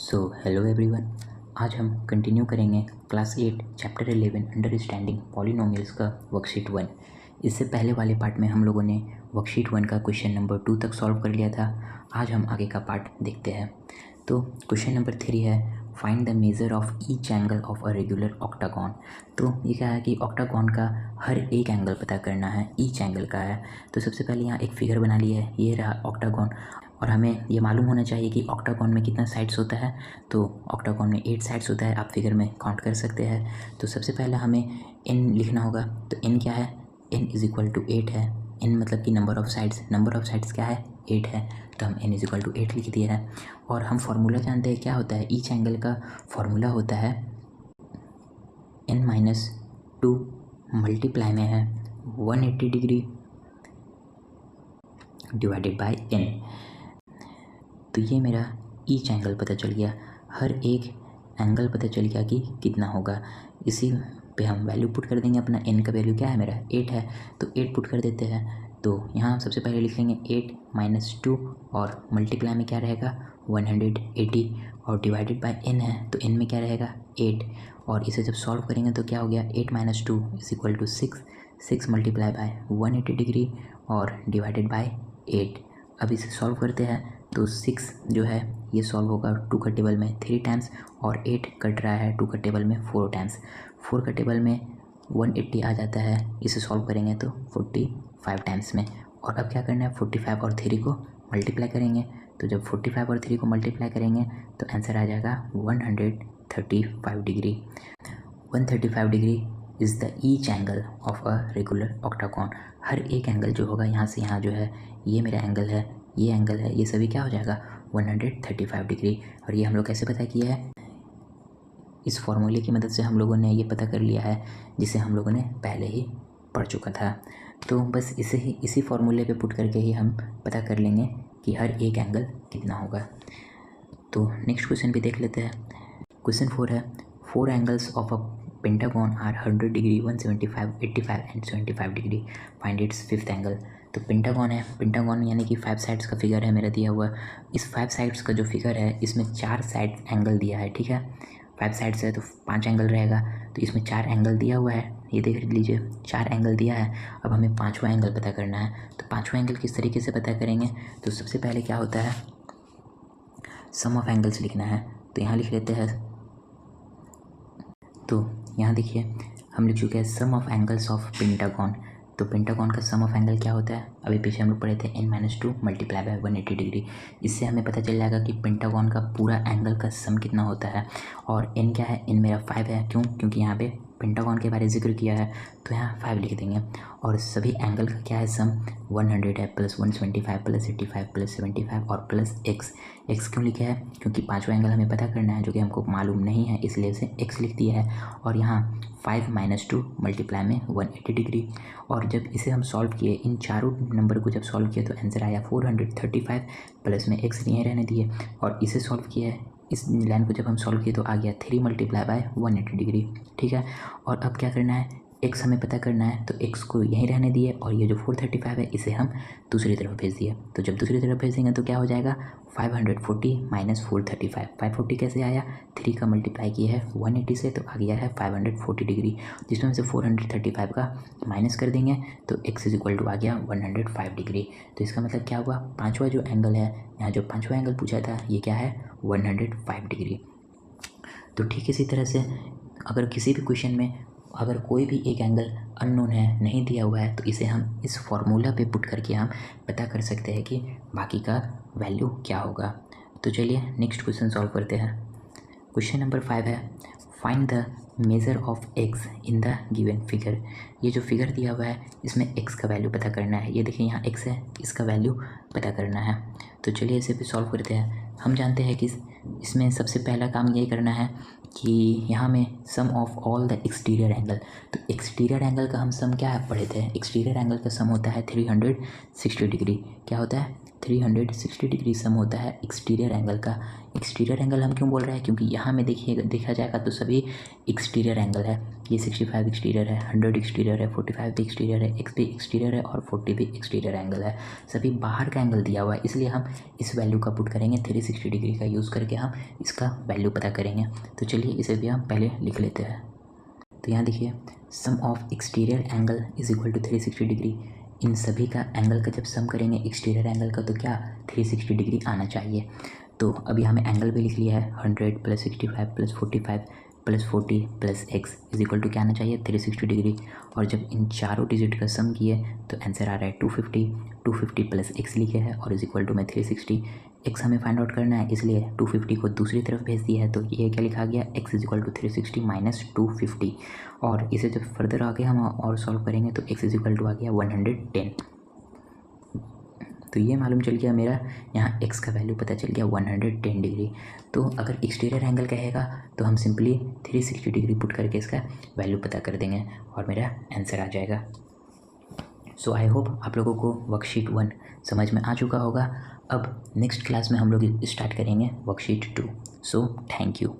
Hello everyone. आज हम continue करेंगे क्लास 8 चैप्टर 11 अंडरस्टैंडिंग पॉलिनोमियल्स का वर्कशीट 1। इससे पहले वाले पार्ट में हम लोगों ने वर्कशीट 1 का क्वेश्चन नंबर 2 तक सॉल्व कर लिया था। आज हम आगे का पार्ट देखते हैं। तो क्वेश्चन नंबर 3 है, find the measure of each angle of a regular octagon. तो ये क्या है कि ऑक्टागॉन का हर एक एंगल पता करना है, ईच एंगल का है। तो सबसे पहले यहाँ एक फिगर बना लिया है, ये रहा ऑक्टागॉन, और हमें ये मालूम होना चाहिए कि ऑक्टागॉन में कितना साइड्स होता है। तो ऑक्टागॉन में 8 साइड्स होता है, आप फिगर में काउंट कर सकते हैं। तो सबसे पहले हमें n लिखना होगा। तो n क्या है, n इज़ इक्वल टू 8 है। n मतलब कि नंबर ऑफ़ साइड्स क्या है, 8 है। तो हम n इज़ इक्वल टू 8 लिख दिया है। और हम फार्मूला जानते हैं क्या होता है, ईच एंगल का फार्मूला होता है n-2 मल्टीप्लाई में है 180 डिग्री डिवाइडेड बाय n। तो ये मेरा ईच एंगल पता चल गया, हर एक एंगल पता चल गया कि कितना होगा। इसी पे हम वैल्यू पुट कर देंगे। अपना n का वैल्यू क्या है, मेरा 8 है, तो 8 पुट कर देते हैं। तो यहाँ सबसे पहले लिख लेंगे 8 - 2 और मल्टीप्लाई में क्या रहेगा 180 और डिवाइडेड बाय n है, तो n में क्या रहेगा 8। और इसे जब सॉल्व करेंगे तो क्या हो गया 8 - 2 is equal to 6 multiply by 180 degree और डिवाइडेड बाय 8। अब इसे सॉल्व करते हैं तो 6 जो है ये सॉल्व होगा 2 का टेबल में 3 टाइम्स और 8 कट रहा है 2 का टेबल में 4 टाइम्स। 4 का टेबल में 180 आ जाता है, इसे सॉल्व करेंगे तो 45 टाइम्स में। और अब क्या करना है, 45 और 3 को मल्टीप्लाई करेंगे। तो जब 45 और 3 को मल्टीप्लाई करेंगे तो आंसर आ जाएगा 135 degree. 135 degree is the each angle of a regular octagon. हर एक एंगल जो होगा यहाँ से यहाँ जो है, ये मेरा एंगल है, ये एंगल है, ये सभी क्या हो जाएगा 135 डिग्री। और ये हम लोग कैसे पता किया है, इस फॉर्मूले की मदद से हम लोगों ने ये पता कर लिया है, जिसे हम लोगों ने पहले ही पढ़ चुका था। तो बस इसी फॉर्मूले पे पुट करके ही हम पता कर लेंगे कि हर एक एंगल कितना होगा। तो नेक्स्ट क्वेश्चन भी देख लेते हैं। क्वेश्चन 4 है, 4 angles of a pentagon are 100 degree 175 85 and 75 degree, find its fifth angle. तो पेंटागन है, पेंटागन यानी कि 5 साइड्स का फिगर है मेरा दिया हुआ। इस 5 साइड्स का जो फिगर है इसमें 4 साइड एंगल दिया है, ठीक है। 5 साइड्स है तो 5 एंगल रहेगा, तो इसमें 4 एंगल दिया हुआ है, ये देख लीजिए 4 एंगल दिया है। अब हमें 5वां एंगल पता करना है। तो 5वां एंगल किस तरीके से पता करेंगे, तो सबसे पहले क्या होता है, सम ऑफ एंगल्स लिखना है। तो यहाँ लिख लेते हैं, तो यहाँ देखिए हम लिख चुके हैं सम ऑफ एंगल्स ऑफ पेंटागन। तो पेंटागन का सम ऑफ एंगल क्या होता है, अभी पीछे हम लोग पढ़े थे n-2 मल्टीप्लाई बाय 180 डिग्री। इससे हमें पता चल जाएगा कि पेंटागन का पूरा एंगल का सम कितना होता है। और n क्या है, n मेरा 5 है, क्योंकि यहाँ पे पेंटागन के बारे में जिक्र किया है, तो यहाँ 5 लिख देंगे। और सभी एंगल का क्या है सम 100 है, प्लस 125 प्लस 85 प्लस 75 और प्लस x क्यों लिखा है, क्योंकि 5वां एंगल हमें पता करना है जो कि हमको मालूम नहीं है, इसलिए इसे x लिख दिया है। और यहाँ 5 - 2 मल्टीप्लाई में 180 डिग्री। और जब इसे हम सॉल्व किए, इन चारों नंबर को जब सॉल्व किया तो आंसर आया 435, प्लस में x नहीं रहने दिए। और इसे सॉल्व किया, इस लाइन को जब हम सॉल्व किए तो आ गया 3 मल्टीप्लाई बाय 180 डिग्री, ठीक है। और अब क्या करना है, x हमें पता करना है, तो x को यहीं रहने दिए और ये जो 435 है इसे हम दूसरी तरफ भेज दिए। तो जब दूसरी तरफ भेज देंगे तो क्या हो जाएगा 540 माइनस 435। 540 कैसे आया, 3 का मल्टीप्लाई किया है 180 से, तो आ गया है 540 डिग्री, जिसमें से 435 का माइनस कर देंगे तो x इज इक्वल टू आ गया 105 डिग्री। तो इसका मतलब क्या हुआ, 5वां जो एंगल है, यहाँ जो 5वां एंगल पूछा था ये क्या है 105 डिग्री। तो ठीक इसी तरह से अगर किसी भी क्वेश्चन में अगर कोई भी एक एंगल अननोन है, नहीं दिया हुआ है, तो इसे हम इस फॉर्मूला पे पुट करके हम पता कर सकते हैं कि बाकी का वैल्यू क्या होगा। तो चलिए नेक्स्ट क्वेश्चन सॉल्व करते हैं। क्वेश्चन नंबर 5 है, find the measure of x in the given figure. ये जो फिगर दिया हुआ है इसमें x का वैल्यू पता करना है। ये देखिए यहाँ x है, इसका वैल्यू पता करना है। तो चलिए इसे भी सॉल्व करते हैं। हम जानते हैं कि इसमें सबसे पहला काम यही करना है कि यहाँ में sum of all the exterior angle. तो एक्सटीरियर एंगल का हम सम क्या पढ़े थे, एक्सटीरियर एंगल का सम होता है 360 डिग्री। क्या होता है 360 डिग्री सम होता है एक्सटीरियर एंगल का। एक्सटीरियर एंगल हम क्यों बोल रहे हैं, क्योंकि यहाँ में देखा जाएगा तो सभी एक्सटीरियर एंगल है। ये 65 एक्सटीरियर है, 100 एक्सटीरियर है, 45 भी एक्सटीरियर है, एक्स भी एक्सटीरियर है और 40 भी एक्सटीरियर एंगल है। सभी बाहर का एंगल दिया हुआ है, इसलिए हम इस वैल्यू का पुट करेंगे। 360 डिग्री का यूज़ करके हम इसका वैल्यू पता करेंगे। तो चलिए इसे भी हम पहले लिख लेते हैं। तो यहाँ देखिए, sum of exterior angle is equal to 360 degree. इन सभी का एंगल का जब सम करेंगे एक्सटीरियर एंगल का तो क्या 360 डिग्री आना चाहिए। तो अभी हमें एंगल भी लिख लिया है, 100 + 65 + 45 + 40 + x इज इक्वल टू क्या आना चाहिए 360 डिग्री। और जब इन चारों डिजिट का सम किए तो आंसर आ रहा है 250 + x लिखे है और इज इक्वल टू में 360। x हमें फाइंड आउट करना है, इसलिए 250 को दूसरी तरफ भेज दिया है। तो ये क्या लिखा गया, x इज इक्वल टू 360 - 250। और इसे जब फर्दर आगे हम और सॉल्व करेंगे तो x इज इक्वल टू आ गया 110। तो ये मालूम चल गया मेरा, यहाँ x का वैल्यू पता चल गया 110 डिग्री। तो अगर एक्सटीरियर एंगल कहेगा तो हम सिंपली 360 डिग्री पुट करके इसका वैल्यू पता कर देंगे और मेरा आंसर आ जाएगा। सो आई होप आप लोगों को वर्कशीट 1 समझ में आ चुका होगा। अब नेक्स्ट क्लास में हम लोग स्टार्ट करेंगे वर्कशीट 2। So thank you.